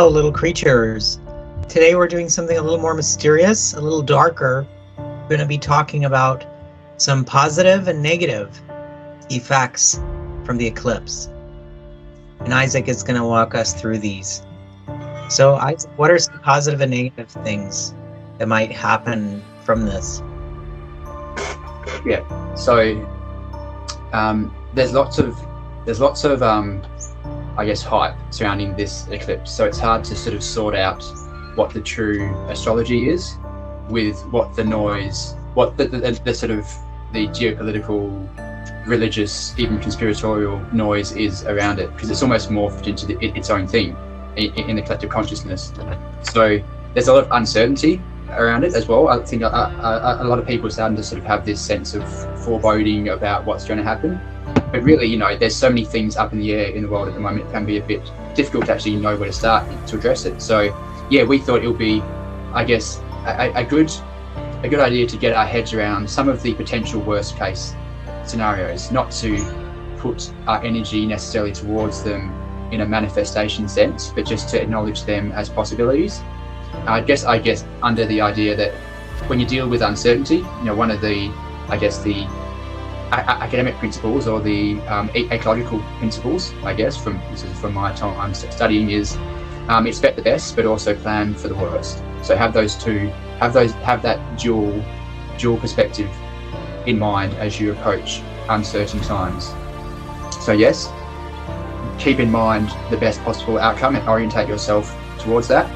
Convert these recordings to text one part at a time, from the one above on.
Hello, little creatures. Today we're doing something a little more mysterious, a little darker. We're going to be talking about some positive and negative effects from the eclipse. And Isaac is going to walk us through these. So, Isaac, what are some positive and negative things that might happen from this? Yeah. So there's lots of I guess hype surrounding this eclipse. So it's hard to sort of sort out what the true astrology is with what the noise, what the sort of the geopolitical, religious, even conspiratorial noise is around it, because it's almost morphed into its own thing in the collective consciousness. So there's a lot of uncertainty around it as well. I think a lot of people are starting to sort of have this sense of foreboding about what's going to happen. But really, you know, there's so many things up in the air in the world at the moment. It can be a bit difficult to actually know where to start to address it. So, yeah, we thought it would be, I guess, a good idea to get our heads around some of the potential worst case scenarios, not to put our energy necessarily towards them in a manifestation sense, but just to acknowledge them as possibilities. I guess under the idea that when you deal with uncertainty, you know, one of the, I guess, the academic principles or the ecological principles, I guess, from my time studying, is expect the best, but also plan for the worst. So have that dual perspective in mind as you approach uncertain times. So yes, keep in mind the best possible outcome and orientate yourself towards that.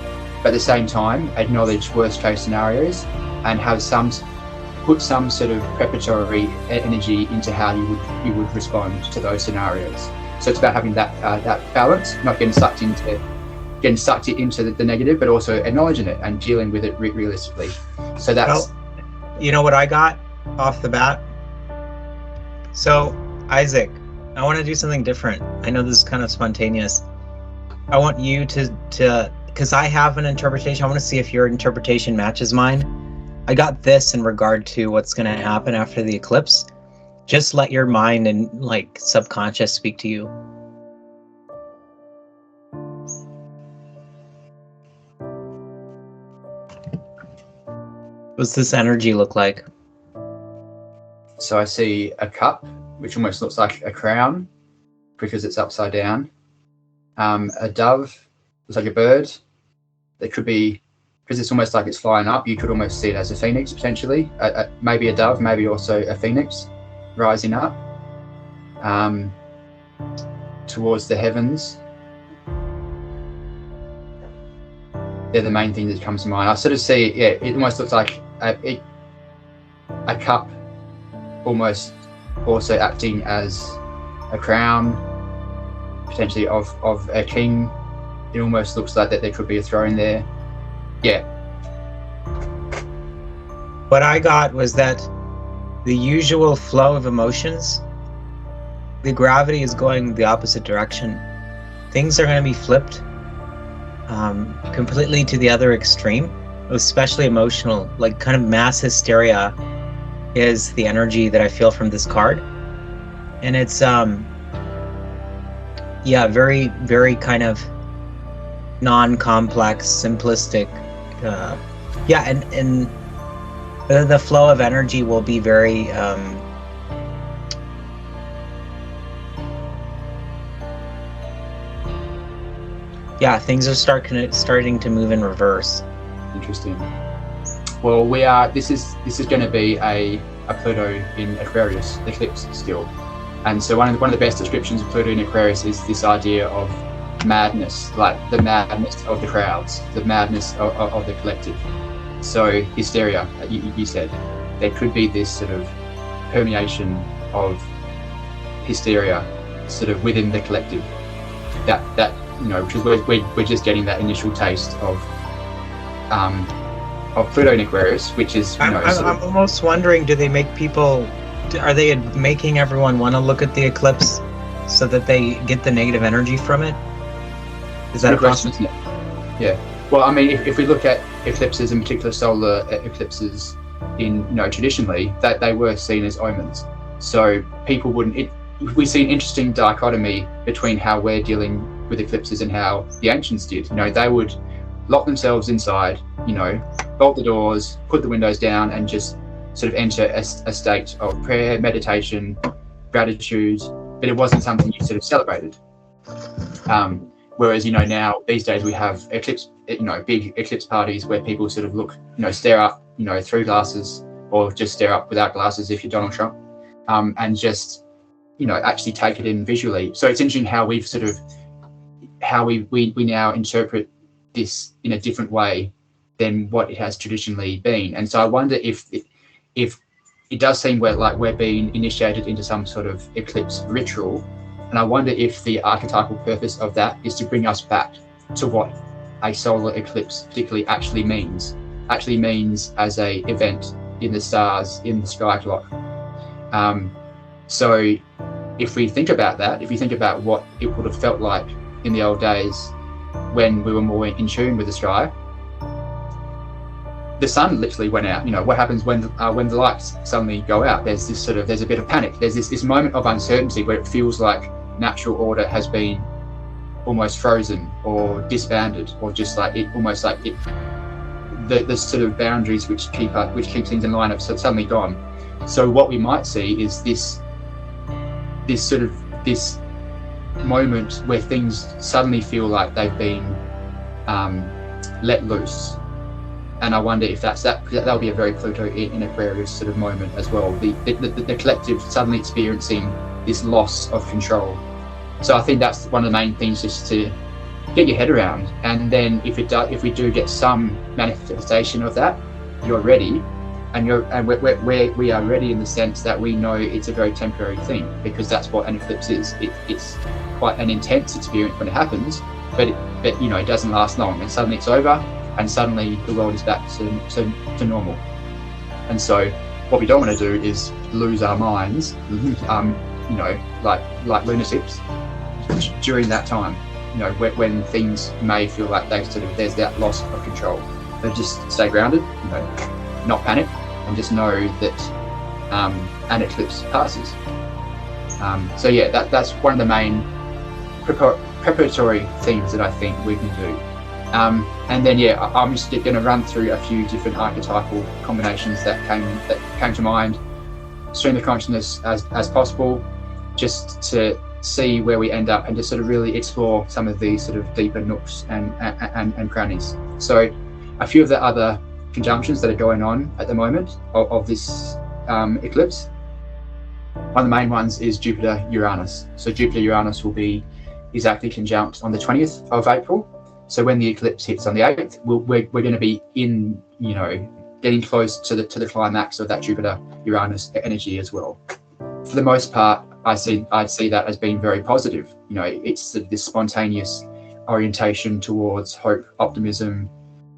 But at the same time, acknowledge worst case scenarios and put some sort of preparatory energy into how you would respond to those scenarios. So it's about having that balance, not getting sucked into the negative, but also acknowledging it and dealing with it realistically. So that's. Well, you know what I got off the bat? So, Isaac, I want to do something different. I know this is kind of spontaneous. I want you to because I have an interpretation. I want to see if your interpretation matches mine. I got this in regard to what's going to happen after the eclipse. Just let your mind and subconscious speak to you. What's this energy look like? So I see a cup, which almost looks like a crown because it's upside down. A dove, looks like a bird. That could be, because it's almost like it's flying up, you could almost see it as a phoenix potentially. Maybe a dove, maybe also a phoenix rising up towards the heavens. They're the main thing that comes to mind. I sort of see, it almost looks like a cup almost also acting as a crown, potentially of a king. It almost looks like that there could be a throne there. Yeah. What I got was that the usual flow of emotions, the gravity is going the opposite direction. Things are going to be flipped completely to the other extreme, especially emotional, like kind of mass hysteria is the energy that I feel from this card. And it's very, very kind of non-complex, simplistic. And the flow of energy will be very things are starting to move in reverse. Interesting. Well, this is going to be a Pluto in Aquarius eclipse still, and so one of the best descriptions of Pluto in Aquarius is this idea of madness, like the madness of the crowds, the madness of the collective. So hysteria, you said, there could be this sort of permeation of hysteria sort of within the collective, that you know, because we're just getting that initial taste of Pluto in Aquarius, which is, you know, I'm almost wondering, are they making everyone want to look at the eclipse so that they get the negative energy from it? Is that a possibility? Yeah. Well, I mean, if we look at eclipses, in particular solar eclipses, traditionally, that they were seen as omens. So people wouldn't. We see an interesting dichotomy between how we're dealing with eclipses and how the ancients did. They would lock themselves inside, bolt the doors, put the windows down, and just sort of enter a state of prayer, meditation, gratitude, but it wasn't something you sort of celebrated. Whereas, now these days we have eclipse, big eclipse parties where people sort of look, stare up, through glasses, or just stare up without glasses if you're Donald Trump, and just, actually take it in visually. So it's interesting how we've sort of, how we now interpret this in a different way than what it has traditionally been. And so I wonder if it does seem like we're being initiated into some sort of eclipse ritual. And I wonder if the archetypal purpose of that is to bring us back to what a solar eclipse particularly actually means as a event in the stars, in the sky clock. So if we think about that, if you think about what it would have felt like in the old days when we were more in tune with the sky, the sun literally went out. What happens when the lights suddenly go out? There's a bit of panic. There's this moment of uncertainty where it feels like natural order has been almost frozen or disbanded, or just like it, almost like it, the sort of boundaries which keep things in line have suddenly gone. So what we might see is this moment where things suddenly feel like they've been let loose. And I wonder if that'll be a very Pluto in Aquarius sort of moment as well. The collective suddenly experiencing this loss of control. So I think that's one of the main things, just to get your head around. And then if we do get some manifestation of that, you're ready, and we are ready in the sense that we know it's a very temporary thing, because that's what an eclipse is. It's quite an intense experience when it happens, but it doesn't last long, and suddenly it's over, and suddenly the world is back to normal. And so what we don't want to do is lose our minds, like lunatics during that time, when things may feel like there's that loss of control. But just stay grounded, not panic, and just know that an eclipse passes. So yeah, that's one of the main preparatory things that I think we can do. And then I'm just going to run through a few different archetypal combinations that came to mind, stream of consciousness as possible, just to see where we end up, and to sort of really explore some of these sort of deeper nooks and crannies. So a few of the other conjunctions that are going on at the moment of this eclipse, one of the main ones is Jupiter-Uranus. So Jupiter-Uranus will be exactly conjunct on the 20th of April. So when the eclipse hits on the 8th, we're going to be in, getting close to the climax of that Jupiter-Uranus energy as well. For the most part, I'd see that as being very positive. It's this spontaneous orientation towards hope, optimism,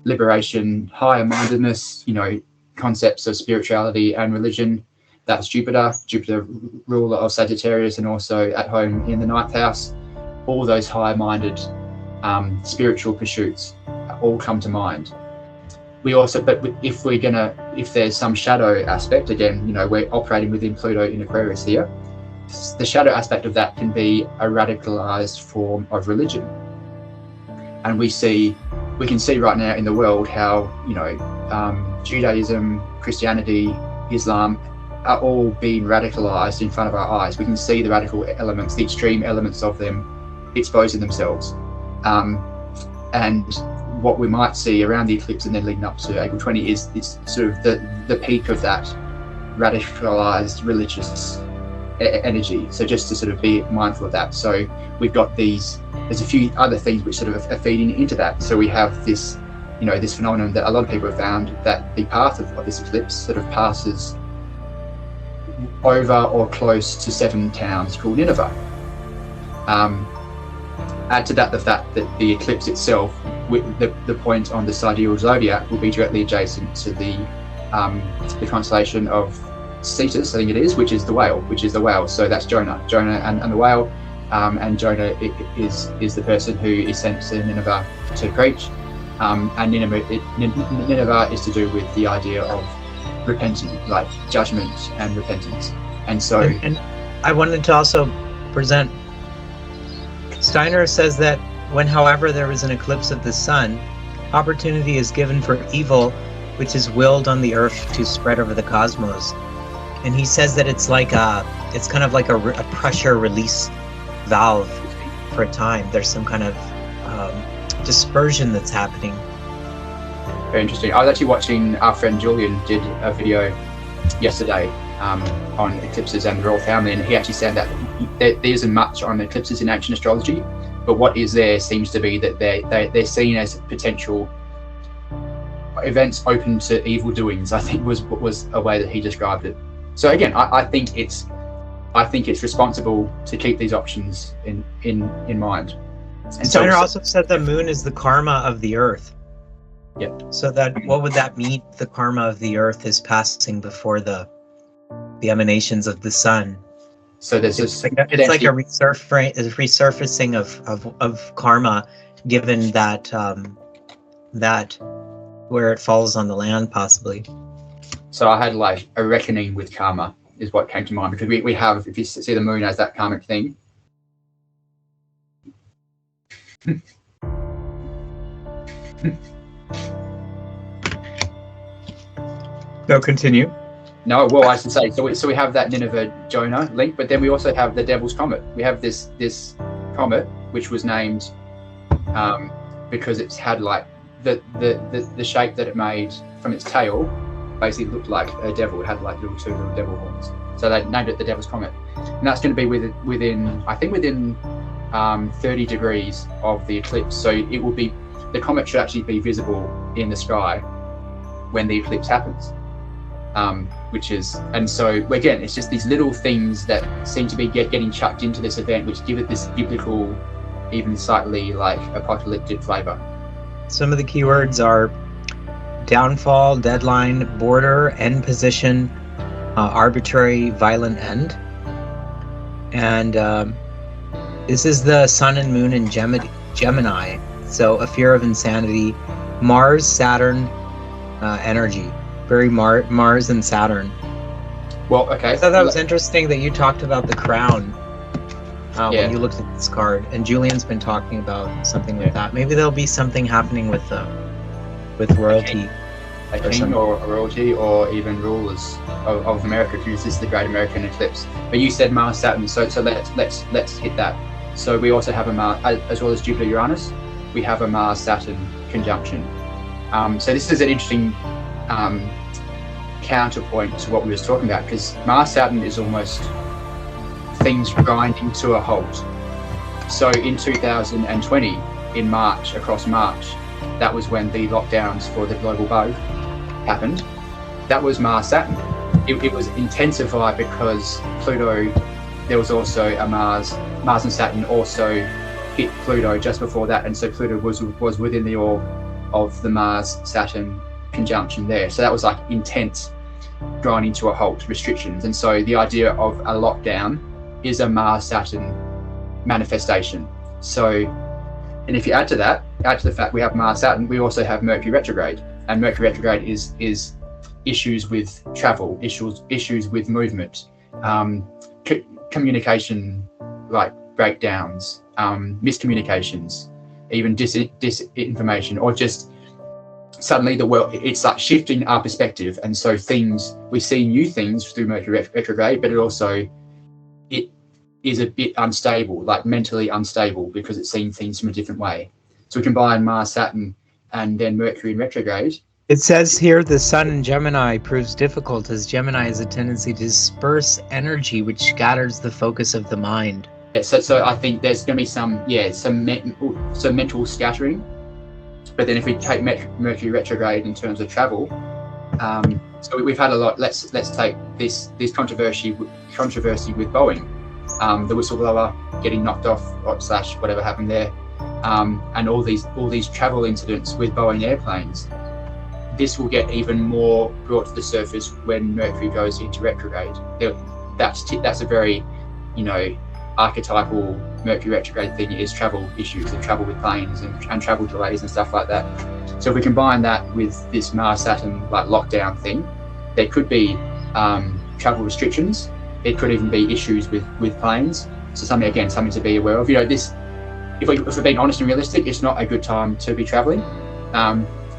liberation, higher mindedness, concepts of spirituality and religion. That's Jupiter, ruler of Sagittarius, and also at home in the 9th house. All those higher-minded spiritual pursuits all come to mind. We also, but if there's some shadow aspect, again, we're operating within Pluto in Aquarius here. The shadow aspect of that can be a radicalized form of religion. And we can see right now in the world how, Judaism, Christianity, Islam are all being radicalized in front of our eyes. We can see the radical elements, the extreme elements of them exposing themselves. And what we might see around the eclipse and then leading up to April 20 is sort of the peak of that radicalized religious energy. So just to sort of be mindful of that. So we've got there's a few other things which sort of are feeding into that. So we have this, this phenomenon that a lot of people have found, that the path of this eclipse sort of passes over or close to 7 towns called Nineveh. Add to that the fact that the eclipse itself, with the point on the sidereal zodiac, will be directly adjacent to the constellation of Cetus, I think it is, which is the whale. So that's Jonah and the whale. And Jonah is the person who is sent to Nineveh to preach. And Nineveh is to do with the idea of repenting, like judgment and repentance. And so, and I wanted to also present Steiner says that when, however, there is an eclipse of the sun, opportunity is given for evil, which is willed on the earth to spread over the cosmos. And he says that it's kind of like a pressure release valve for a time. There's some kind of dispersion that's happening. Very interesting. I was actually watching, our friend Julian did a video yesterday on eclipses and the royal family, and he actually said that there isn't much on eclipses in ancient astrology, but what is there seems to be that they're seen as potential events open to evil doings, I think was a way that he described it. So again, I think it's responsible to keep these options in mind. And Steiner also said the moon is the karma of the earth. Yep. So what would that mean? The karma of the earth is passing before the emanations of the sun. So there's it's like a resurfacing of karma, given that where it falls on the land, possibly. So I had like a reckoning with karma is what came to mind, because we have, if you see the moon as that karmic thing. No, continue. No, well, I should say, so we have that Nineveh-Jonah link, but then we also have the Devil's Comet. We have this comet, which was named because it's had like the shape that it made from its tail basically looked like a devil. It had like two little devil horns. So they named it the Devil's Comet. And that's going to be within 30 degrees of the eclipse. So it will be, the comet should actually be visible in the sky when the eclipse happens. And so again, it's just these little things that seem to be getting chucked into this event, which give it this biblical, even slightly like apocalyptic flavor. Some of the keywords are downfall, deadline, border, end position, arbitrary, violent end. And this is the sun and moon in Gemini. So a fear of insanity, Mars, Saturn energy. Very Mars and Saturn. Well, okay. I thought that was interesting that you talked about the crown when you looked at this card, and Julian's been talking about something with that. Maybe there'll be something happening with royalty, a king or a royalty, or even rulers of America, because this is the Great American Eclipse. But you said Mars, Saturn, so let's hit that. So we also have a Mars, as well as Jupiter, Uranus. We have a Mars, Saturn conjunction. So this is an interesting counterpoint to what we were talking about, because Mars Saturn is almost things grinding to a halt. So in 2020, in March, across March, that was when the lockdowns for the global bug happened. That was Mars Saturn. It was intensified because Pluto, there was also a Mars and Saturn also hit Pluto just before that, and so Pluto was within the orb of the Mars Saturn conjunction there. So that was like intense grinding to a halt, restrictions. And so the idea of a lockdown is a Mars Saturn manifestation. So, and if you add to the fact we have Mars Saturn, we also have Mercury retrograde, and Mercury retrograde is issues with travel, issues with movement, communication, like breakdowns, miscommunications, even disinformation, or just suddenly the world, it's like shifting our perspective. And so we see new things through Mercury retrograde, but it is a bit unstable, like mentally unstable, because it's seeing things from a different way. So we combine Mars, Saturn, and then Mercury in retrograde. It says here the sun in Gemini proves difficult, as Gemini has a tendency to disperse energy, which scatters the focus of the mind. Yeah, so I think there's going to be some mental scattering. But then if we take Mercury retrograde in terms of travel, so we've had a lot. Let's take this controversy with Boeing, the whistleblower getting knocked off / whatever happened there, and all these travel incidents with Boeing airplanes. This will get even more brought to the surface when Mercury goes into retrograde. That's a very, archetypal Mercury retrograde thing, is travel issues and travel with planes and travel delays and stuff like that. So if we combine that with this Mars Saturn like lockdown thing, there could be travel restrictions. It could even be issues with planes. So something to be aware of. if we're being honest and realistic, it's not a good time to be traveling.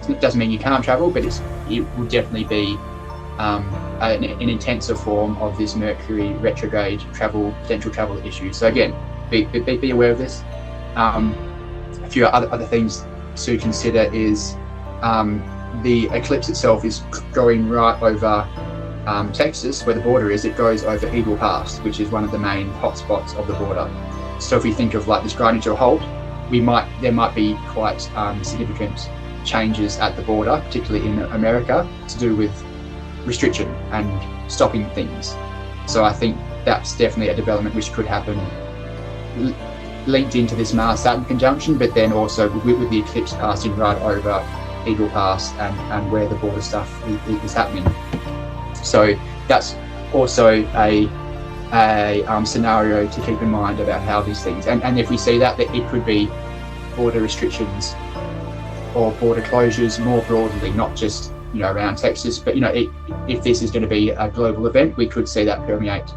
It doesn't mean you can't travel, but it will definitely be an intenser form of this Mercury retrograde potential travel issue. So again, be aware of this. A few other things to consider is the eclipse itself is going right over Texas, where the border is. It goes over Eagle Pass, which is one of the main hotspots of the border. So if we think of like this grinding to a halt, there might be quite significant changes at the border, particularly in America, to do with restriction and stopping things. So I think that's definitely a development which could happen linked into this Mars-Saturn conjunction, but then also with the eclipse passing right over Eagle Pass and where the border stuff is happening. So that's also a scenario to keep in mind about how these things, and if we see that it could be border restrictions or border closures more broadly, not just around Texas, but if this is going to be a global event, we could see that permeate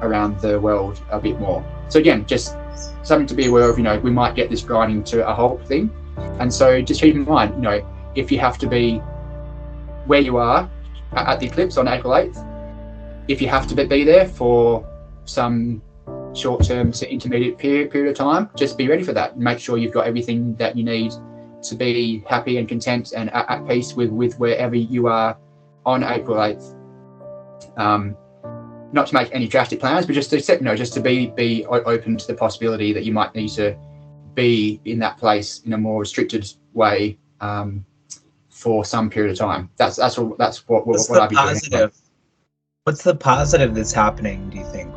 around the world a bit more. So again, just something to be aware of. We might get this grinding to a halt thing, and so just keep in mind, if you have to be where you are at the eclipse on April 8th, if you have to be there for some short-term to intermediate period of time, just be ready for that. Make sure you've got everything that you need to be happy and content and at peace with wherever you are on April 8th. Not to make any drastic plans, but just to just to be open to the possibility that you might need to be in that place in a more restricted way for some period of time. That's what I'd be doing. What's the positive that's happening, do you think?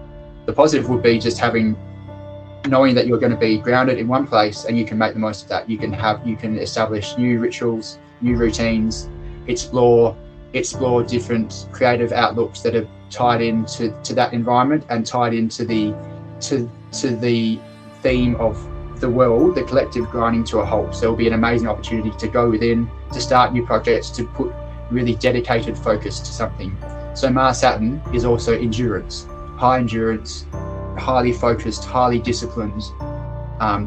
The positive would be just knowing that you're going to be grounded in one place, and you can make the most of that. You can establish new rituals, new routines, explore different creative outlooks that are tied into that environment and tied into the theme of the world, the collective grinding to a halt. So it'll be an amazing opportunity to go within, to start new projects, to put really dedicated focus to something. So Mars Saturn is also endurance, high endurance, highly focused, highly disciplined,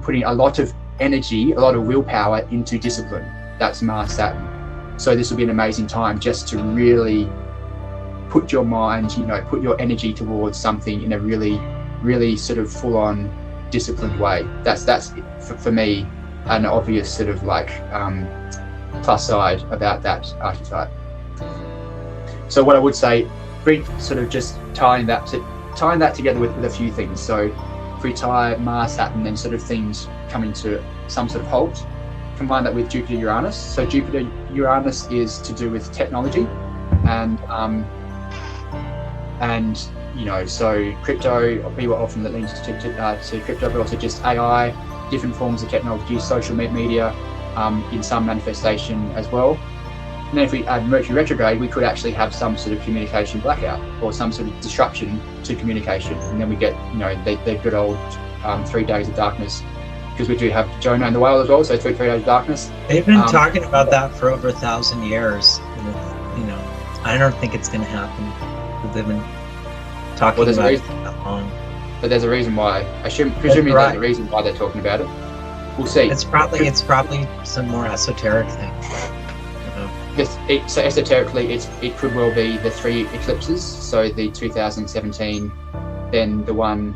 putting a lot of energy, a lot of willpower into discipline. That's Mars Saturn. So this will be an amazing time just to really put your mind, put your energy towards something in a really, really sort of full-on disciplined way. That's for me an obvious sort of like plus side about that archetype. So what I would say, sort of just tying that together with a few things. So if we tie Mars, Saturn, and sort of things coming to some sort of halt, combine that with Jupiter, Uranus. So Jupiter, Uranus is to do with technology, and so crypto. People often that leans to crypto, but also just AI, different forms of technology, social media, in some manifestation as well. And then if we add Mercury retrograde, we could actually have some sort of communication blackout or some sort of disruption to communication. And then we get, the good old 3 days of darkness, because we do have Jonah and the whale as well, so 3 days of darkness. They've been talking about that for over 1,000 years. I don't think it's going to happen. They've been talking about it that long. But there's a reason why. Presumably there's a reason why they're talking about it. We'll see. It's probably some more esoteric thing. So esoterically, it could well be the 3 eclipses. So the 2017, then the one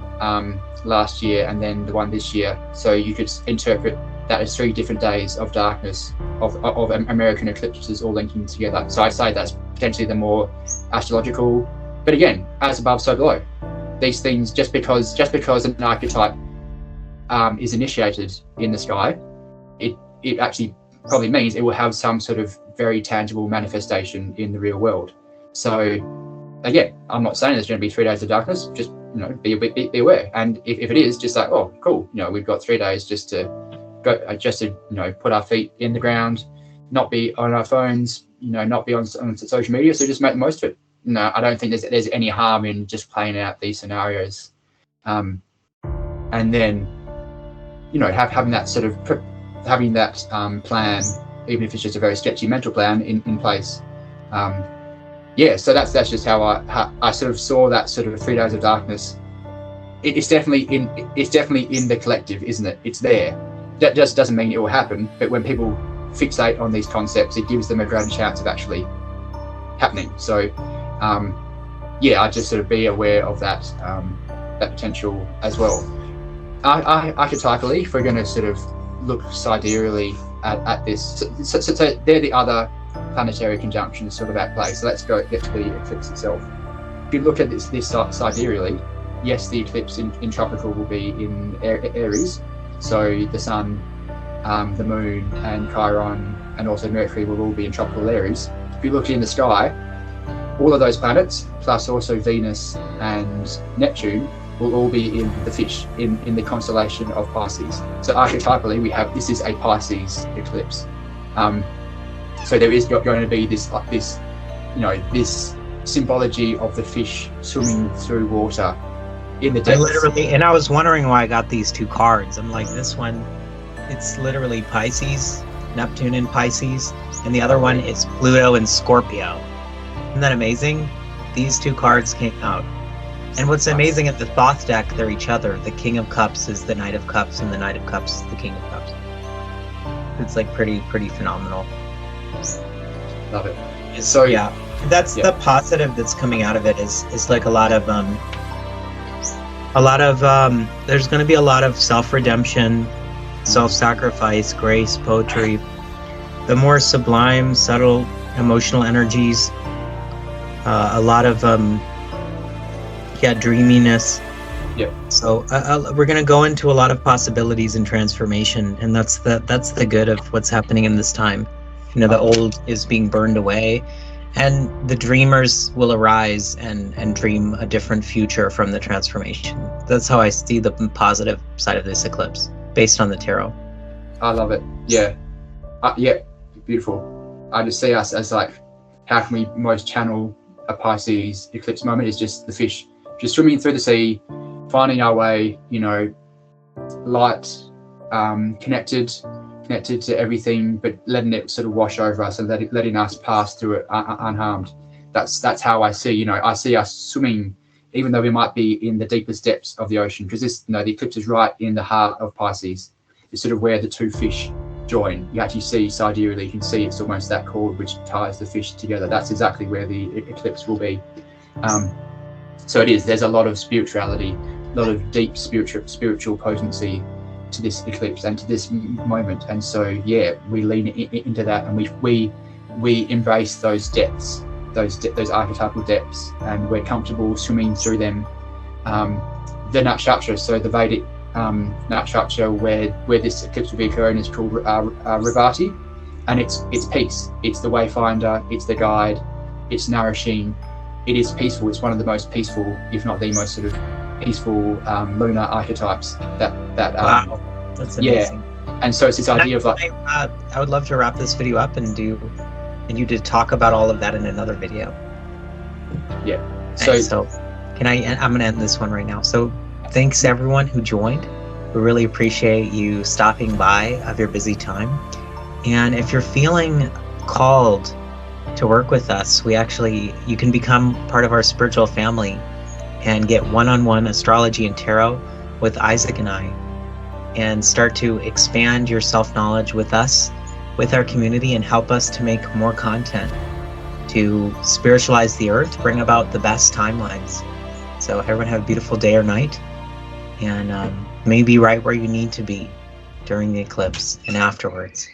last year, and then the one this year. So you could interpret that as 3 different days of darkness of American eclipses all linking together. So I say that's potentially the more astrological. But again, as above, so below. These things, just because an archetype is initiated in the sky, it actually probably means it will have some sort of very tangible manifestation in the real world. So again, I'm not saying there's going to be 3 days of darkness, just be aware. And if it is, just like, oh cool, we've got 3 days just to go, put our feet in the ground, not be on our phones, not be on social media, so just make the most of it. No, I don't think there's any harm in just playing out these scenarios, and then having that sort of plan, even if it's just a very sketchy mental plan in place. So that's just how I sort of saw that sort of 3 days of darkness it's definitely in the collective, isn't it? It's there. That just doesn't mean it will happen, but when people fixate on these concepts, it gives them a greater chance of actually happening. So I just sort of be aware of that that potential as well. Archetypally, if we're going to sort of look sidereally at this, so they're the other planetary conjunctions sort of at play. So let's get to the eclipse itself. If you look at this sidereally, yes, the eclipse in tropical will be in Aries, so the Sun, the Moon, and Chiron, and also Mercury will all be in tropical Aries. If you look in the sky, all of those planets, plus also Venus and Neptune, will all be in the fish, in the constellation of Pisces. So archetypally, we have, this is a Pisces eclipse. So there is going to be this symbology of the fish swimming through water in the depths. I was wondering why I got these two cards. I'm like, this one, it's literally Pisces, Neptune in Pisces, and the other one is Pluto and Scorpio. Isn't that amazing? These two cards came out. And what's amazing at the Thoth deck, they're each other. The King of Cups is the Knight of Cups, and the Knight of Cups is the King of Cups. It's like pretty phenomenal. Love it. So yeah, that's the positive that's coming out of it is like a lot of there's going to be a lot of self-redemption, self-sacrifice, grace, poetry, the more sublime, subtle emotional energies, a lot of dreaminess. Yeah. So we're going to go into a lot of possibilities and transformation, and that's the good of what's happening in this time. The old is being burned away, and the dreamers will arise and dream a different future from the transformation. That's how I see the positive side of this eclipse, based on the tarot. I love it. Yeah. Beautiful. I just see us as like, how can we most channel a Pisces eclipse moment? Is just the fish just swimming through the sea, finding our way, light, connected to everything, but letting it sort of wash over us and letting us pass through it unharmed. That's how I see, I see us swimming, even though we might be in the deepest depths of the ocean, because this, the eclipse is right in the heart of Pisces. It's sort of where the two fish join. You actually see sidereally, you can see it's almost that cord which ties the fish together. That's exactly where the eclipse will be. So it is, there's a lot of spirituality, a lot of deep spiritual potency to this eclipse and to this moment. And so we lean into that, and we embrace those depths, those archetypal depths, and we're comfortable swimming through them. The nakshatra, so the Vedic nakshatra where this eclipse will be occurring, is called Revati, and it's peace. It's the wayfinder, it's the guide, it's nourishing, it is peaceful. It's one of the most peaceful, if not the most sort of peaceful lunar archetypes that wow, that's amazing. And so it's this idea of like, I would love to wrap this video up and you to talk about all of that in another video. So I'm gonna end this one right now. So thanks everyone who joined. We really appreciate you stopping by of your busy time. And if you're feeling called to work with us, you can become part of our spiritual family and get one-on-one astrology and tarot with Isaac and I, and start to expand your self-knowledge with us, with our community, and help us to make more content to spiritualize the earth, bring about the best timelines. So everyone have a beautiful day or night, and maybe right where you need to be during the eclipse and afterwards.